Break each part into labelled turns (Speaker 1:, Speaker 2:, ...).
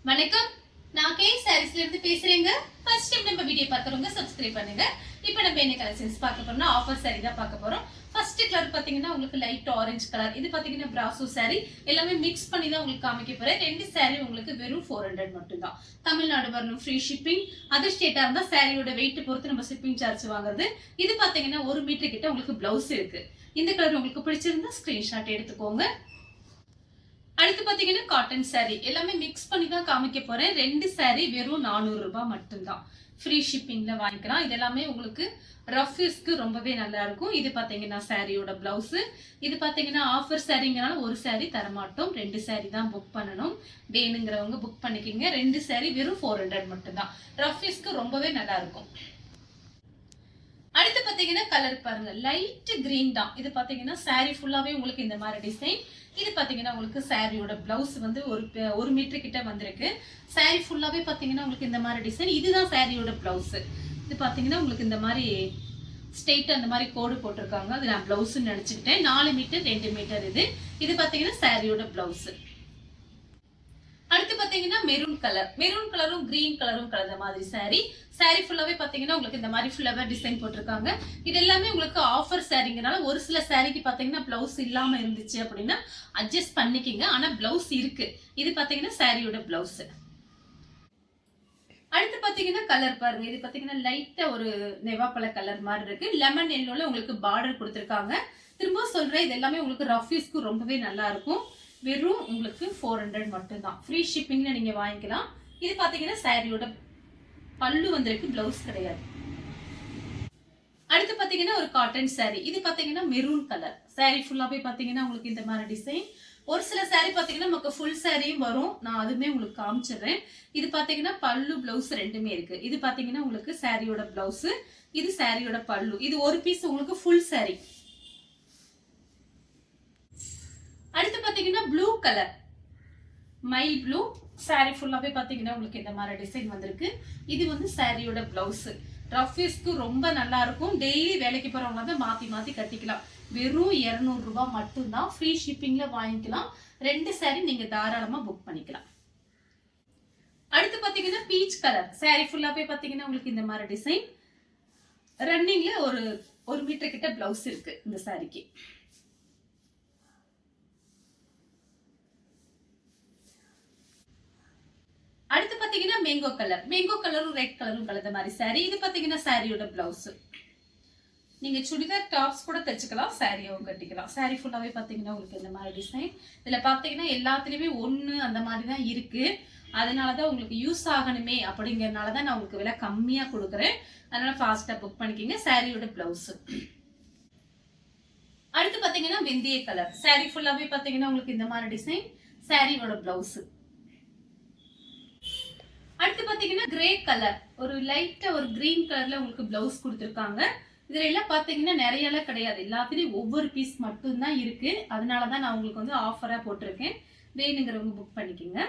Speaker 1: வணக்கம், நான் கே சாரீஸ்ல இருந்து பேசுறேங்க. ஃபர்ஸ்ட் டைம் நம்ம வீடியோ பார்க்கறவங்க சப்ஸ்கிரைப் பண்ணுங்க. இப்போ நம்ம என்ன கலெக்ஷன்ஸ் பார்க்க போறோம்னா ஆஃபர் சாரி தான் பார்க்க போறோம். ஃபர்ஸ்ட் கலர் பாத்தீங்கன்னா உங்களுக்கு லைட் ஆரஞ்சு கலர். இது பாத்தீங்கன்னா பிராசோ சாரி. எல்லாமே மிக்ஸ் பண்ணி தான் உங்களுக்கு காமிக்க போறேன். ரெண்டு சாரி உங்களுக்கு வெறும் 400 மட்டும் தான். தமிழ்நாடு வரணும், ஃப்ரீ ஷிப்பிங். அதர் ஸ்டேட்டா இருந்தா சாரியோட வெயிட் பொறுத்து நம்ம ஷிப்பிங் சார்ஜ் வாங்குறது. இது பாத்தீங்கன்னா 1 மீட்டர் கிட்ட உங்களுக்கு பிளவுஸ் இருக்கு. இந்த கலர் உங்களுக்கு பிடிச்சிருந்தா ஸ்கிரீன்ஷாட் எடுத்துக்கோங்க. அடுத்து பாத்தீங்கன்னா காட்டன் சாரி. எல்லாமே மிக்ஸ் பண்ணி தான் காமிக்க போறேன். ரெண்டு சாரி வெறும் 400 ரூபாய் மட்டும்தான். ஃப்ரீ ஷிப்பிங்ல வாங்கிக்கலாம். இது எல்லாமே உங்களுக்கு ரஃப் யூஸ்க்கு ரொம்பவே நல்லா இருக்கும். இது பாத்தீங்கன்னா சாரியோட பிளவுஸ். இது பாத்தீங்கன்னா ஆஃபர் சாரிங்கனால ஒரு சாரி தரமாட்டோம், ரெண்டு சாரி தான் புக் பண்ணணும். வேணுங்கிறவங்க புக் பண்ணிக்கிங்க. ரெண்டு சாரி வெறும் 400 மட்டும்தான். ரஃப் யூஸ்க்கு ரொம்பவே நல்லா இருக்கும். அடுத்து பாத்தீங்கன்னா கலர் பாருங்க, லைட் கிரீன் தான். இது பாத்தீங்கன்னா சாரி ஃபுல்லாவே உங்களுக்கு இந்த மாதிரி டிசைன். இது பாத்தீங்கன்னா உங்களுக்கு சாரியோட பிளவுஸ் வந்து ஒரு மீட்டர் கிட்ட வந்திருக்கு. சாரி ஃபுல்லாவே பாத்தீங்கன்னா உங்களுக்கு இந்த மாதிரி டிசைன். இதுதான் சாரியோட பிளவுஸ். இது பாத்தீங்கன்னா உங்களுக்கு இந்த மாதிரி ஸ்ட்ரெயிட் அந்த மாதிரி கோடு போட்டிருக்காங்க. அது நான் பிளவுஸ் நினைச்சுக்கிட்டேன். 4 மீட்டர் 2 மீட்டர் இது. இது பாத்தீங்கன்னா சாரியோட பிளவுஸ். அடுத்து பாத்தீங்கன்னா மெரூன் கலர். மெரூன் கலரும் கிரீன் கலரும் கலந்த மாதிரி சாரி. சாரி ஃபுல்லாவே பாத்தீங்கன்னா உங்களுக்கு இந்த மாதிரி ஃப்ளவர் டிசைன் போட்டிருக்காங்க. இது எல்லாமே உங்களுக்கு ஆஃபர் சாரிங்கனால ஒரு சில சாரிக்கு பாத்தீங்கன்னா பிளவுஸ் இல்லாம இருந்துச்சு அப்படின்னா அட்ஜஸ்ட் பண்ணிக்கிங்க. ஆனா பிளவுஸ் இருக்கு. இது பாத்தீங்கன்னா சாரியோட பிளவுஸ். அடுத்து பாத்தீங்கன்னா கலர் பாருங்க. இது பாத்தீங்கன்னா லைட்டா ஒரு நெவாப்பழ கலர் மாதிரி இருக்கு. லெமன் எல்லோல உங்களுக்கு பார்டர் கொடுத்திருக்காங்க. திரும்ப சொல்றேன், இது எல்லாமே உங்களுக்கு ரஃப் யூஸ்க்கு ரொம்பவே நல்லா இருக்கும். வெறும் உங்களுக்கு 400 மட்டும்தான். ஃப்ரீ ஷிப்பிங்ல நீங்க வாங்கிக்கலாம். இது பாத்தீங்கன்னா சாரியோட பல்லு வந்திருக்கு, பிளவுஸ் கிடையாது. அடுத்து பாத்தீங்கன்னா ஒரு காட்டன் சாரி. இது பாத்தீங்கன்னா மெரூன் கலர். சாரி ஃபுல்லாவே பாத்தீங்கன்னா உங்களுக்கு இந்த மாதிரி டிசைன். ஒரு சில சாரி பாத்தீங்கன்னா நமக்கு ஃபுல் சாரியும் வரும். நான் அதுமே உங்களுக்கு காமிச்சிடுறேன். இது பாத்தீங்கன்னா பல்லு பிளவுஸ் ரெண்டுமே இருக்கு. இது பாத்தீங்கன்னா உங்களுக்கு சாரியோட பிளவுஸ், இது சாரியோட பல்லு. இது ஒரு பீஸ் உங்களுக்கு ஃபுல் சாரி. அடுத்து பாத்தீங்கன்னா blue colour, mile blue. Sorry ஃபுல்லாவே பாத்தீங்கன்னா உங்களுக்கு இந்த மாதிரி டிசைன் வந்திருக்கு. இது வந்து சாரியோட பிளவுஸ். ரஃப் யூஸ்க்கு ரொம்ப நல்லா இருக்கும். டெய்லி வேலைக்கு போறவங்க வந்து மாத்தி மாத்தி கட்டிக்கலாம். வெறும் 200 ரூபாய் மட்டும்தான். ஃப்ரீ ஷிப்பிங்ல வாங்கிக்கலாம். ரெண்டு சாரி நீங்க தாராளமா புக் பண்ணிக்கலாம். அடுத்து பாத்தீங்கன்னா பீச் கலர். சாரி ஃபுல்லாவே பாத்தீங்கன்னா உங்களுக்கு இந்த மாதிரி டிசைன். ரன்னிங்ல ஒரு மீட்டர் கிட்ட பிளவுஸ் இருக்கு இந்த சாரிக்கு. அடுத்து பாத்தீங்கன்னா மேங்கோ கலர். மேங்கோ கலரும் ரெட் கலரும் கலந்த மாதிரி சாரி. இது பாத்தீங்கன்னா சாரியோட பிளவுஸ். நீங்க சுடிதார் டாப்ஸ் கூட தச்சுக்கலாம், சாரியாவும் கட்டிக்கலாம். சாரி ஃபுல்லாவே பாத்தீங்கன்னா உங்களுக்கு இந்த மாதிரி டிசைன். இதுல பாத்தீங்கன்னா எல்லாத்துலயுமே ஒண்ணு அந்த மாதிரி தான் இருக்கு. அதனாலதான் உங்களுக்கு யூஸ் ஆகணுமே அப்படிங்கறதுனாலதான் நான் உங்களுக்கு விலை கம்மியா கொடுக்குறேன். அதனால ஃபாஸ்டா புக் பண்ணிக்கிங்க. சாரியோட பிளவுஸ். அடுத்து பாத்தீங்கன்னா வெந்தய கலர். சாரி ஃபுல்லாவே பாத்தீங்கன்னா உங்களுக்கு இந்த மாதிரி டிசைன். சாரியோட பிளவுஸ். அடுத்து பாத்தீங்கன்னா கிரே கலர். ஒரு லைட்டா ஒரு கிரீன் கலர்ல உங்களுக்கு பிளவுஸ் கொடுத்திருக்காங்க. இதுல எல்லாம் பாத்தீங்கன்னா நிறைய எல்லாம் கிடையாது. எல்லாத்துலயும் ஒவ்வொரு பீஸ் மட்டும் தான் இருக்கு. அதனாலதான் நான் உங்களுக்கு வந்து ஆஃபரா போட்டிருக்கேன். வேணுங்கிறவங்க புக் பண்ணிக்கோங்க.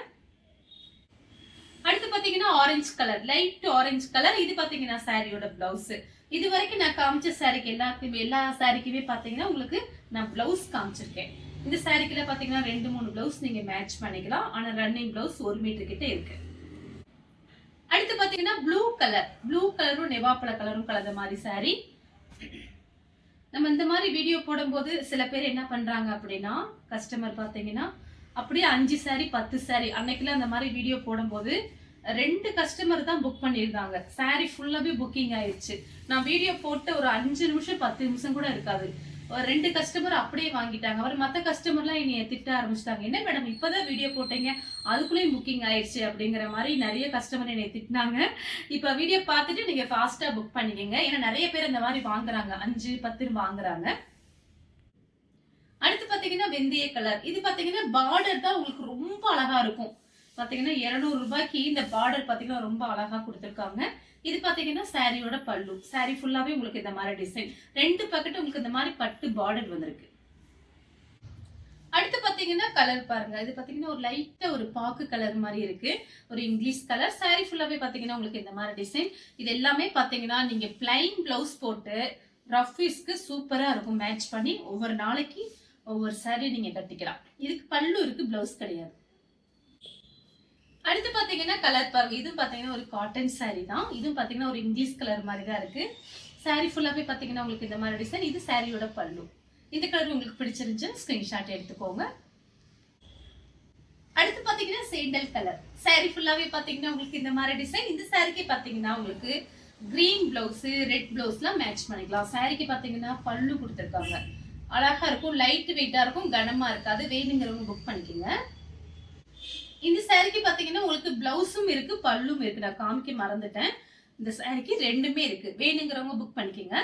Speaker 1: அடுத்து பாத்தீங்கன்னா orange colour, light orange colour. இது பாத்தீங்கன்னா சாரியோட பிளவுஸ். இது வரைக்கும் நான் காமிச்ச சாரிக்கு எல்லா சாரிக்குமே பாத்தீங்கன்னா உங்களுக்கு நான் பிளவுஸ் காமிச்சிருக்கேன். இந்த சாரிக்குல பாத்தீங்கன்னா 2-3 பிளவுஸ் நீங்க மேட்ச் பண்ணிக்கலாம். ஆனா ரன்னிங் பிளவுஸ் 1 மீட்டர் கிட்ட இருக்கு. அடுத்து பாத்தீங்கன்னா ப்ளூ கலர். ப்ளூ கலரும் நெவாப்பழ கலரும் கலந்த மாதிரி சாரி. நம்ம இந்த மாதிரி வீடியோ போடும்போது சில பேர் என்ன பண்றாங்க அப்படின்னா, கஸ்டமர் பாத்தீங்கன்னா அப்படியே 5 சாரி 10 சாரி அன்னைக்குல அந்த மாதிரி வீடியோ போடும்போது 2 கஸ்டமர் தான் புக் பண்ணியிருந்தாங்க. சாரி ஃபுல்லாவே புக்கிங் ஆயிடுச்சு. நான் வீடியோ போட்டு ஒரு 5 நிமிஷம் 10 நிமிஷம் கூட இருக்காது, 2 கஸ்டமர் அப்படியே வாங்கிட்டாங்க. அவர் மத்த கஸ்டமர்லாம் என்னைய திட்ட ஆரம்பிச்சிட்டாங்க. என்ன மேடம் இப்பதான் வீடியோ போட்டீங்க, அதுக்குள்ளேயும் புக்கிங் ஆயிடுச்சு அப்படிங்கிற மாதிரி நிறைய கஸ்டமர் என்னை திட்டினாங்க. இப்ப வீடியோ பார்த்துட்டு நீங்க ஃபாஸ்டா புக் பண்ணிக்கங்க. ஏன்னா நிறைய பேர் இந்த மாதிரி வாங்குறாங்க, 5-10 வாங்குறாங்க. அடுத்து பாத்தீங்கன்னா வெந்தய கலர். இது பாத்தீங்கன்னா பார்டர் தான் உங்களுக்கு ரொம்ப அழகா இருக்கும். பாத்தீங்கன்னா 200 ரூபாய்க்கு இந்த பார்டர் பாத்தீங்கன்னா ரொம்ப அழகா கொடுத்திருக்காங்க. இது பாத்தீங்கன்னா சாரியோட பல்லு. சாரி ஃபுல்லாவே உங்களுக்கு இந்த மாதிரி டிசைன். 2 பக்கெட் உங்களுக்கு இந்த மாதிரி பட்டு பார்டர் வந்திருக்கு. அடுத்து பாத்தீங்கன்னா கலர் பாருங்க. இது பாத்தீங்கன்னா ஒரு லைட்டா ஒரு பாக்கு கலர் மாதிரி இருக்கு. ஒரு இங்கிலீஷ் கலர். சாரி ஃபுல்லாவே பாத்தீங்கன்னா உங்களுக்கு இந்த மாதிரி டிசைன். இது எல்லாமே பாத்தீங்கன்னா நீங்க பிளைன் பிளவுஸ் போட்டு ரஃப் யூஸ்க்கு சூப்பரா இருக்கும். மேட்ச் பண்ணி ஒவ்வொரு நாளைக்கு ஒவ்வொரு சாரி நீங்க கட்டிக்கலாம். இதுக்கு பல்லு இருக்கு, பிளவுஸ் கிடையாது. அடுத்து பாத்தீங்கன்னா கலர் பாருங்க. இதுவும் பாத்தீங்கன்னா ஒரு காட்டன் saree தான். இதுவும் பாத்தீங்கன்னா ஒரு இங்கிலீஷ் கலர் மாதிரி தான் இருக்கு. saree ஃபுல்லாவே பாத்தீங்கன்னா உங்களுக்கு இந்த மாதிரி டிசைன். இது சாரியோட பல்லு. இந்த கலர் உங்களுக்கு பிடிச்சிருந்துச்சுன்னா ஸ்கிரீன்ஷாட் எடுத்துக்கோங்க. அடுத்து பாத்தீங்கன்னா சேண்டல் கலர். saree ஃபுல்லாவே பாத்தீங்கன்னா உங்களுக்கு இந்த மாதிரி டிசைன். இந்த சாரிக்கு பாத்தீங்கன்னா உங்களுக்கு கிரீன் பிளவுஸ், ரெட் பிளவுஸ்லாம் மேட்ச் பண்ணிக்கலாம். சாரிக்கு பாத்தீங்கன்னா பல்லு கொடுத்துருக்காங்க. அழகா இருக்கும், லைட் வெயிட்டா இருக்கும், கனமா இருக்காது. வேணுங்கிறவங்க புக் பண்ணிக்கோங்க. இந்த சாரிக்கு பாத்தீங்கன்னா உங்களுக்கு பிளவுஸும் இருக்கு, பல்லும் இருக்கு. நான் காமிக்க மறந்துட்டேன். இந்த சாரிக்கு ரெண்டுமே இருக்கு. வேணுங்கிறவங்க புக் பண்ணிக்கோங்க.